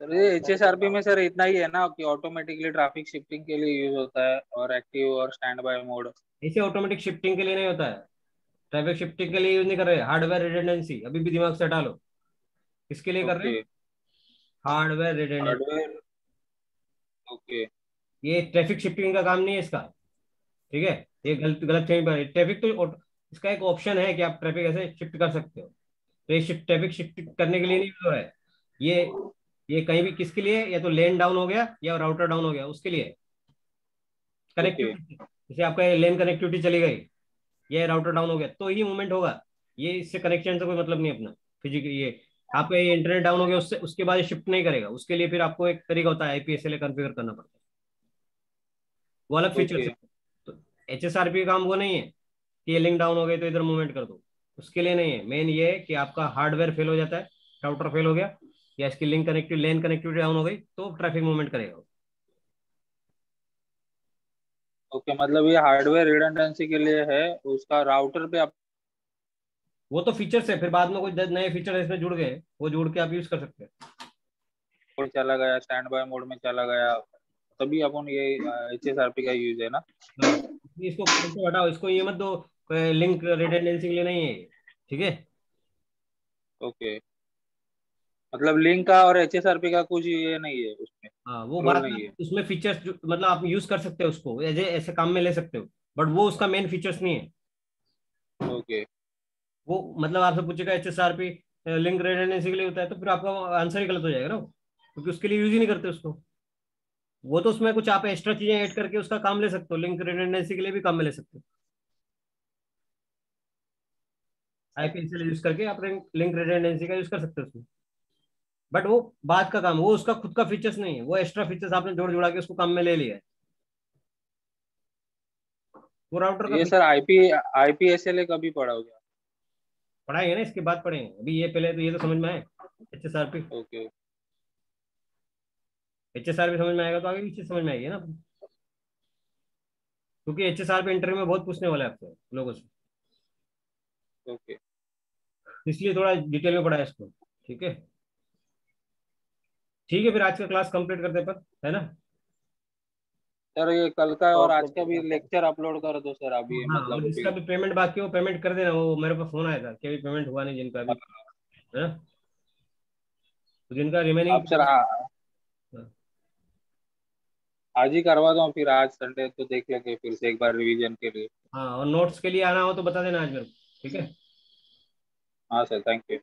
D: सर ये HSRP में सर इतना ही है ना कि ऑटोमेटिकली ट्रैफिक शिफ्टिंग के लिए यूज होता है और एक्टिव और स्टैंड बाय मोड।
A: इसे ऑटोमेटिक शिफ्टिंग के लिए नहीं होता है, ट्रैफिक शिफ्टिंग के लिए यूज नहीं कर रहे, हार्डवेयर रिडंडेंसी अभी भी दिमाग से हटा लो, किसके लिए कर रहे
D: ओके।
A: हैं? Hardware redundancy.
D: हार्डवेयर। ओके
A: ये ट्रैफिक शिफ्टिंग का काम नहीं है इसका, ठीक है, ये गलत गलत कहीं पर ट्रैफिक तो इसका एक ऑप्शन है कि आप ट्रैफिक ऐसे शिफ्ट कर सकते हो, तो ये ट्रैफिक शिफ्ट करने के लिए नहीं हो रहा है ये ये कहीं भी किसके लिए, या तो लेन डाउन हो गया या राउटर डाउन हो गया उसके लिए,
D: ओके
A: कनेक्टिविटी, जैसे आपका लेन कनेक्टिविटी चली गई, ये राउटर डाउन हो गया तो ही मूवमेंट होगा, ये इससे कनेक्शन से कोई मतलब नहीं अपना। फिजिकल ये आपका ये इंटरनेट डाउन हो गया, उससे उसके बाद शिफ्ट नहीं करेगा, उसके लिए फिर आपको एक तरीका होता है, आईपीएसएलए कॉन्फ़िगर करना पड़ता है, वो अलग फीचर
D: ओके
A: है। तो एचएसआरपी का काम वो नहीं है कि ये लिंक डाउन हो गए तो इधर मूवमेंट कर दो, उसके लिए नहीं है। मेन ये है कि आपका हार्डवेयर फेल हो जाता है, राउटर फेल हो गया या इसकी लिंक कनेक्टिविटी लेन कनेक्टिविटी डाउन हो गई तो ट्रैफिक मूवमेंट करेगा।
D: ओके, मतलब ये हार्डवेयर रिडंडेंसी के लिए है, उसका राउटर पे आप
A: वो तो फीचर्स है, फिर बाद में कुछ नए फीचर इसमें जुड़ गए, वो जुड़ के आप यूज कर सकते हैं।
D: मोड चला गया, स्टैंड बाय मोड में चला गया, तभी अपन ये HSRP का यूज है ना।
A: हाँ, इसको इसको हटाओ, इसको ये मत दो, लिंक रिडंडेंसी के लिए नहीं है ये, ठीक है।
D: ओके, मतलब लिंक का और HSRP का कुछ ये नहीं है उसमें,
A: हाँ वो
D: रोल
A: बात में
D: नहीं है।
A: उसमें फीचर्स मतलब आप यूज कर सकते हो उसको, ऐसे ऐसे काम में ले सकते हो, बट वो उसका मेन फीचर्स नहीं है।
D: ओके,
A: वो मतलब आपसे पूछेगा एचएसआरपी लिंक रिडंडेंसी के लिए होता है, तो फिर आपका आंसर ही गलत हो जाएगा ना वो, क्योंकि उसके लिए यूज ही नहीं करते उसको। वो तो उसमें कुछ आप एक्स्ट्रा चीजें ऐड करके उसका काम ले सकते हो, लिंक रिडंडेंसी के लिए भी काम में ले सकते हो, आईपीएसएल यूज करके आप लिंक रिडंडेंसी का यूज कर सकते हो उसमें। बट वो बाद का काम, वो उसका खुद का फीचर्स नहीं है, वो एक्स्ट्रा फीचर्स आपने जोड़ जुड़ा के उसको काम में ले लिया है, वो राउटर का
D: ये सर
A: फीचर।
D: IPSLA कभी पढ़ा हो गया।
A: पढ़ाएंगे ना, इसके बाद पढ़ेंगे, अभी ये पहले तो ये तो समझ में आए एचएसआरपी।
D: ओके,
A: एचएसआरपी समझ में आएगा तो आगे भी चीज समझ में आएगी ना, क्योंकि एचएसआरपी इंटरव्यू में बहुत पूछने वाला है आपसे लोगों से,
D: ओके
A: इसलिए थोड़ा डिटेल में पढ़ा है इसको, ठीक है। ठीक है, फिर आज का क्लास कंप्लीट करते पर, है ना।
D: सर, ये कल का और
B: ओके
D: आज का
B: ठीक
D: भी
B: है सर।
D: लेक्चर अपलोड कर दो सर अभी,
A: हाँ, और
D: मतलब
A: जिसका
D: फिर।
A: भी पेमेंट बाकी हो पेमेंट कर देना, वो मेरे पास फोन आया था कि अभी पेमेंट हुआ नहीं जिनका भी, है ना, तो जिनका
D: आप सर
A: रिमेनिंग।
D: आज ही करवा दो, फिर आज संडे तो देख लेंगे फिर से एक बार रिवीजन के लिए।
A: हाँ, और नोट्स के लिए आना हो तो बता देना आज मेरे को, ठीक है।
D: हाँ सर, थैंक यू।